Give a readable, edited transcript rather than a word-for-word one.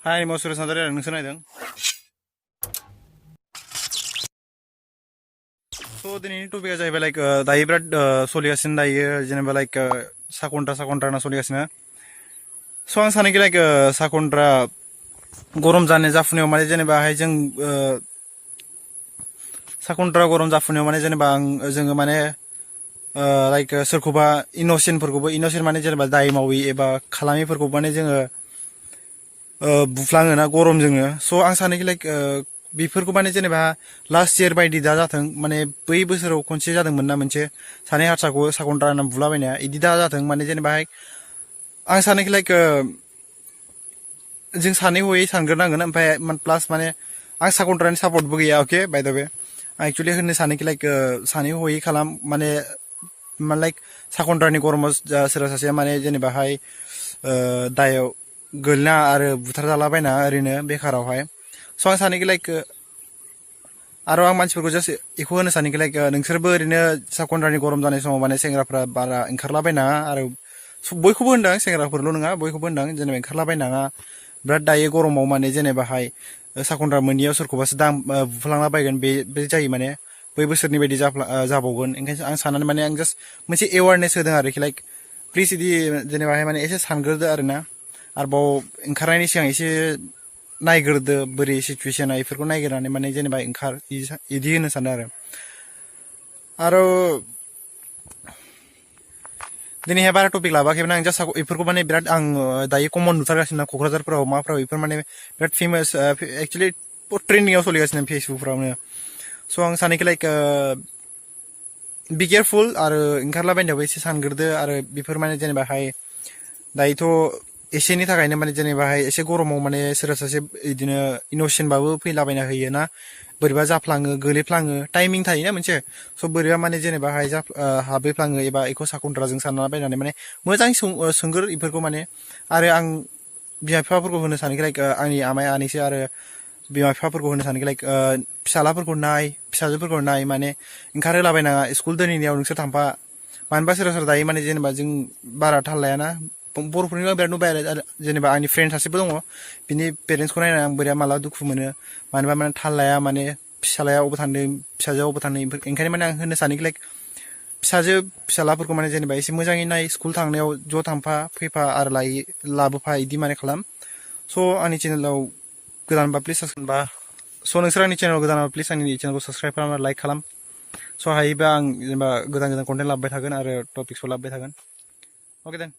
हाय मसुर सानजारि आरो नोंसोर नायदों स' दिनैनि टपिकआ जाहैबाय लाइक दायो बिराद सोलिगासिनो दायो जेनेबा लाइक साखन्ट्रा होनना सोलिगासिनो स' आं सानोखि लाइक साखन्ट्रा गरम जानाय जाफुनायाव माने जेनेबाहाय जों साखन्ट्रा गरम जाफुनायाव माने जेनेबा जोङो माने लाइक सोरखौबा इन'सेन्ट माने जेनेबा दाय मावि एबा खालामिफोरखौ माने जोङो बुफ्लाङोना गरमजोंनो स' आं सानोखि लाइक बेफोरखौ माने जेनेबा लास्ट इयार बायदि दा जाथों माने बै बोसोराव खनसे जादोंमोन ना मोनसे सानै हारसाखौ साखन्ट्रा होनना बुलाबायनाया इदि दा जाथों माने जेनेबाहाय आं सानोखि लाइक जों सानै हयै सानग्रोनांगोन ओमफ्राय प्लास माने आं साखन्ट्रानि सापर्टबो गैया अके बाय द वे आं एक्सुवेलि होननो सानोखि लाइक सानै हयै खालाम माने लाइक साखन्ट्रानि गरमाव सोरबा सासेया माने जेनेबाहाय दायाव गोलैना आरो बुथारजालाबायना ओरैनो बेखारावहाय स' आं सानोखि लाइक आरो आं मानसिफोरखौ जास्ट बेखौ होनो सानोखि लाइक नोंसोरबो ओरैनो साखन्ट्रानि गरम जानाय समाव माने सेंग्राफ्रा बारा ओंखारलाबायनाङा आरो बयखौबो होनदों सेंग्राफोरल' नङा बयखौबो होनदों जेनेबा ओंखारलाबायनाङा बिराद दायो गरमाव माने जेनेबाहाय साखन्ट्रा मोनैयाव सोरखौबासो बुफ्लांला बायगोन बे जायो माने बै बोसोरनि बायदि जाबावगोन ओंखायनो आं साननानै माने आं जास्ट मोनसे एवारनेस होदों आरोखि लाइक प्लिज इदि जेनेबाहाय माने एसे सानग्रोदो आरो ना आरोबाव ओंखारनायनि सिगां एसे नायग्रोदो बोरै सिचुवेसना बेफोरखौ नायग्रोनानै माने जेनेबा इदि होनो सानो आरो दिनैहाय बारा टपिक लाबोआखैमोन आं जास्ट बेफोरखौ माने बिराद आं दायो कमन नुथारगासिनो क'क्राझारफोराव माफ्राव बेफोर माने बिराद फेमास एक्सुवेलि ट्रेन्डिंआव सोलिगासिनो फेसबुकफ्रावनो स' आं सानोखि लाइक बि केयारफुल आरो ओंखारलाबायनायावबो एसे सानग्रोदो आरो बेफोर माने जेनेबाहाय दायोथ' एसेनि थाखायनो माने जेनेबाहाय एसे गरमाव माने सोरबा सासे बिदिनो इन'सेन्टबाबो फैलाबायना होयो ना बोरैबा जाफ्लाङो गोलैफ्लाङो टाइमिं थायोना मोनसे स' बोरैबा माने जेनेबाहाय हाबैफ्लाङो एबा बेखौ साखन्ट्राजों सानना बायनानै माने मोजां सोंगोर बेफोरखौ माने आरो आं बिमा बिफाफोरखौ होनो सानोखि लाइक आंनि आमाय आनैसो आरो बिमा बिफाफोरखौ होनो सानोखि लाइक फिसालाफोरखौ फिसाजोफोरखौ नाय माने ओंखारहोलाबायनाङा स्कुल दोनैनायाव नोंसोर थांफा मानोबा सोरबा सोरबा दायो माने जेनेबा जों बारा थाल लायाना बर'फोरनि बिराद नुबाय आरो जेनेबा आंनि फ्रेन्ड सासेबो दङ बिनि पेरेन्टसखौ नायनानै आं बोरैबा माला दुखु मोनो मानोबा माने थाल लाया माने फिसालाया अबाव थांदों फिसाजोआ अबाव थांदों ओंखायनो माने आं होनो सानोखि लाइक फिसालाफोरखौ माने जेनेबा एसे मोजाङै नाय स्कुल थांनायाव ज' थांफा फैफा आरो लाबोफा इदि माने खालाम स' आंनि चेनेलाव गोदानबा प्लिज नोंसोर आंनि चेनेलाव गोदानबा प्लिज आंनि चेनेलखौ साबसक्राइब खालाम लाइक खालाम स' हायोबा आं जेनेबा गोदान कन्टेन्ट लाबोबाय थागोन आरो टपिक्सखौ लाबोबाय थागोन अके देन